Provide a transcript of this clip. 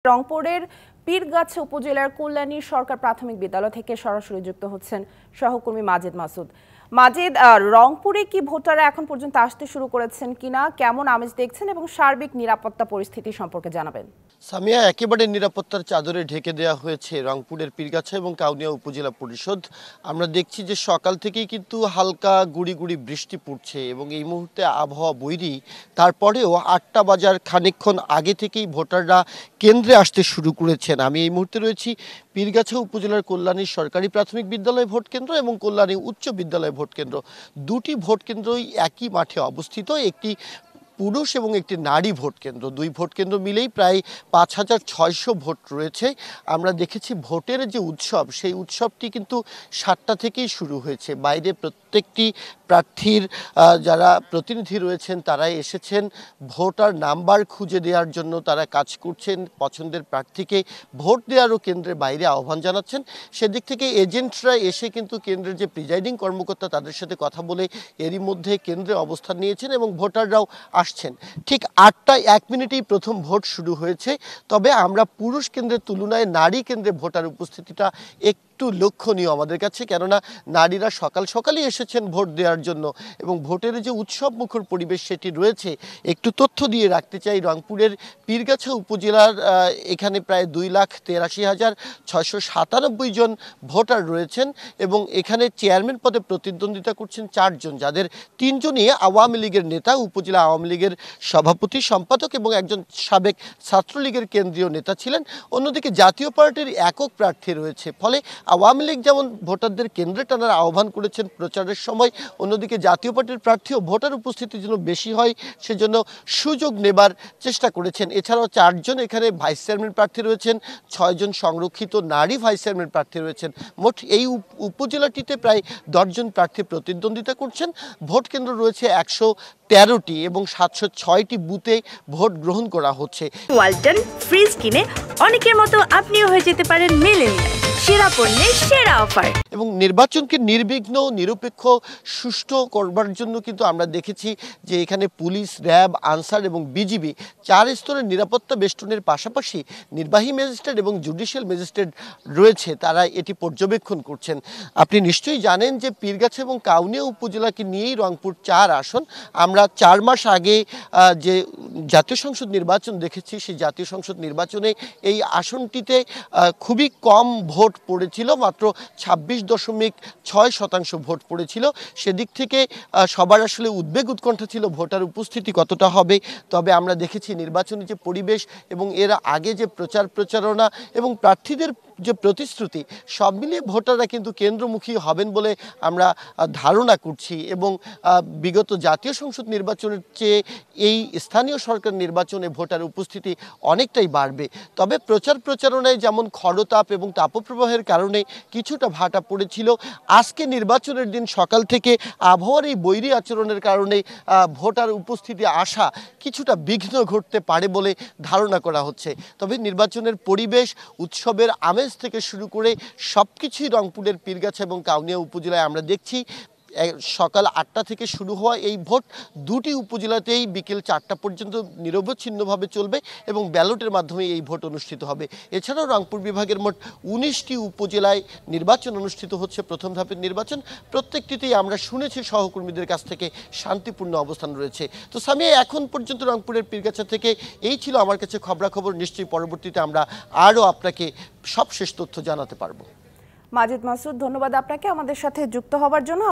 রংপুরের পীরগাছা উপজেলার কল্যাণী সরকার প্রাথমিক বিদ্যালয় থেকে সরাসরি যুক্ত হচ্ছেন সহকর্মী মাজেদ মাসুদ। মাজেদ, রংপুরে কি ভোটাররা এখন পর্যন্ত আসতে শুরু করেছেন কিনা, কেমন আমেজ দেখছেন এবং সার্বিক নিরাপত্তা পরিস্থিতি সম্পর্কে জানাবেন। সামিয়া, একেবারে নিরাপত্তার চাদরে ঢেকে দেওয়া হয়েছে রংপুরের পীরগাছা এবং কাউনিয়া উপজেলা পরিষদ। আমরা দেখছি যে সকাল থেকেই কিন্তু হালকা গুড়ি গুড়ি বৃষ্টি পড়ছে এবং এই মুহূর্তে আবহাওয়া বৈরী। তারপরেও ৮টা বাজার খানিকক্ষণ আগে থেকেই ভোটাররা কেন্দ্রে আসতে শুরু করেছেন। আমি এই মুহূর্তে রয়েছি পীরগাছা উপজেলার কল্যাণী সরকারি প্রাথমিক বিদ্যালয় ভোট কেন্দ্র এবং কল্যাণী উচ্চ বিদ্যালয় ভোট কেন্দ্র। দুটি ভোট কেন্দ্রই একই মাঠে অবস্থিত। একটি পুরুষ এবং একটি নারী ভোট কেন্দ্র, দুই ভোট কেন্দ্র মিলেই প্রায় ৫,৬০০ ভোট রয়েছে। আমরা দেখেছি ভোটের যে উৎসব, সেই উৎসবটি কিন্তু ৭টা থেকেই শুরু হয়েছে। বাইরে প্রত্যেকটি প্রার্থীর যারা প্রতিনিধি রয়েছেন তারা এসেছেন ভোটার নাম্বার খুঁজে দেওয়ার জন্য। তারা কাজ করছেন, পছন্দের প্রার্থীকে ভোট দেওয়ারও কেন্দ্রের বাইরে আহ্বান জানাচ্ছেন। সেদিক থেকে এজেন্টরা এসে কিন্তু কেন্দ্রের যে প্রিজাইডিং কর্মকর্তা তাদের সাথে কথা বলে এরই মধ্যে কেন্দ্রে অবস্থান নিয়েছেন এবং ভোটাররাও আসছেন। ঠিক ৮টা ১ মিনিটেই প্রথম ভোট শুরু হয়েছে। তবে আমরা পুরুষ কেন্দ্রের তুলনায় নারী কেন্দ্রে ভোটার উপস্থিতিটা একটু লক্ষণীয় আমাদের কাছে, কেননা নারীরা সকাল সকালই এসেছেন ভোট দেওয়ার জন্য এবং ভোটের যে উৎসব মুখর পরিবেশ সেটি রয়েছে। একটু তথ্য দিয়ে রাখতে চাই, রংপুরের পীরগাছা উপজেলার এখানে প্রায় ২,৮৩,৬৯৭ জন ভোটার রয়েছেন এবং এখানে চেয়ারম্যান পদে প্রতিদ্বন্দ্বিতা করছেন ৪ জন, যাদের ৩ জনই আওয়ামী লীগের নেতা, উপজেলা আওয়ামী লীগের সভাপতি সম্পাদক এবং একজন সাবেক ছাত্রলীগের কেন্দ্রীয় নেতা ছিলেন। অন্যদিকে জাতীয় পার্টির একক প্রার্থী রয়েছে। ফলে আওয়ামী লীগ যেমন ভোটারদের কেন্দ্রে টানার আহ্বান করেছেন প্রচারের সময়, অন্যদিকে জাতীয় পার্টির প্রার্থীও ভোটার উপস্থিতির জন্য বেশি হয় সেজন্য সুযোগ নেবার চেষ্টা করেছেন। এছাড়াও ৪ জন এখানে ভাইস চেয়ারম্যান প্রার্থী রয়েছেন, ৬ জন সংরক্ষিত নারী ভাইস চেয়ারম্যান প্রার্থী রয়েছেন। মোট এই উপজেলাটিতে প্রায় ১০ জন প্রার্থী প্রতিদ্বন্দ্বিতা করছেন। ভোট কেন্দ্র রয়েছে ১১৩টি এবং ৭০৬টি বুথে ভোট গ্রহণ করা হচ্ছে। ওয়ালটন ফ্রিজ কিনে অনেকের মতো আপনিও হয়ে যেতে পারেন মিলেনিয়াল সেরা পণ্যের সেরা অফার। এবং নির্বাচনকে নির্বিঘ্ন, নিরপেক্ষ, সুষ্ঠু করবার জন্য কিন্তু আমরা দেখেছি যে এখানে পুলিশ, র্যাব, আনসার এবং বিজিবি ৪ স্তরের নিরাপত্তা বেষ্টনের পাশাপাশি নির্বাহী ম্যাজিস্ট্রেট এবং জুডিশিয়াল ম্যাজিস্ট্রেট রয়েছে, তারা এটি পর্যবেক্ষণ করছেন। আপনি নিশ্চয়ই জানেন যে পীরগাছা এবং কাউনিয়া উপজেলাকে নিয়েই রংপুর ৪ আসন। আমরা ৪ মাস আগে যে জাতীয় সংসদ নির্বাচন দেখেছি, সেই জাতীয় সংসদ নির্বাচনে এই আসনটিতে খুবই কম ভোট পড়েছিল, মাত্র ২৬.৬% ভোট পড়েছিল। সেদিক থেকে সবার আসলে উদ্বেগ উৎকণ্ঠা ছিল ভোটার উপস্থিতি কতটা হবে। তবে আমরা দেখেছি নির্বাচনী যে পরিবেশ এবং এর আগে যে প্রচারণা এবং প্রার্থীদের যে প্রতিশ্রুতি, সব মিলিয়ে ভোটাররা কিন্তু কেন্দ্রমুখী হবেন বলে আমরা ধারণা করছি এবং বিগত জাতীয় সংসদ নির্বাচনের চেয়ে এই স্থানীয় সরকার নির্বাচনে ভোটার উপস্থিতি অনেকটাই বাড়বে। তবে প্রচারণায় যেমন খরতাপ এবং তাপপ্রবাহের কারণে কিছুটা ভাটা পড়েছিল, আজকে নির্বাচনের দিন সকাল থেকে আবহাওয়ার এই বৈরী আচরণের কারণে ভোটার উপস্থিতি আসা কিছুটা বিঘ্ন ঘটতে পারে বলে ধারণা করা হচ্ছে। তবে নির্বাচনের পরিবেশ, উৎসবের আমেজ থেকে শুরু করে সব কিছুই রংপুরের পীরগাছা এবং কাউনিয়া উপজেলায় আমরা দেখছি। সকাল ৮টা থেকে শুরু হওয়া এই ভোট দুটি উপজেলাতেই বিকেল ৪টা পর্যন্ত নিরবচ্ছিন্নভাবে চলবে এবং ব্যালটের মাধ্যমে এই ভোট অনুষ্ঠিত হবে। এছাড়াও রংপুর বিভাগের মোট ১৯টি উপজেলায় নির্বাচন অনুষ্ঠিত হচ্ছে, প্রথম ধাপের নির্বাচন। প্রত্যেকটিতেই আমরা শুনেছি সহকর্মীদের কাছ থেকে শান্তিপূর্ণ অবস্থান রয়েছে। তো সামিয়া, এখন পর্যন্ত রংপুরের পীরগাছা থেকে এই ছিল আমার কাছে খবরাখবর। নিশ্চয়ই পরবর্তীতে আমরা আরও আপনাকে সব শেষ তথ্য জানাতে পারবো। মাজেদ মাসুদ, ধন্যবাদ আপনাকে আমাদের সাথে যুক্ত হবার জন্য।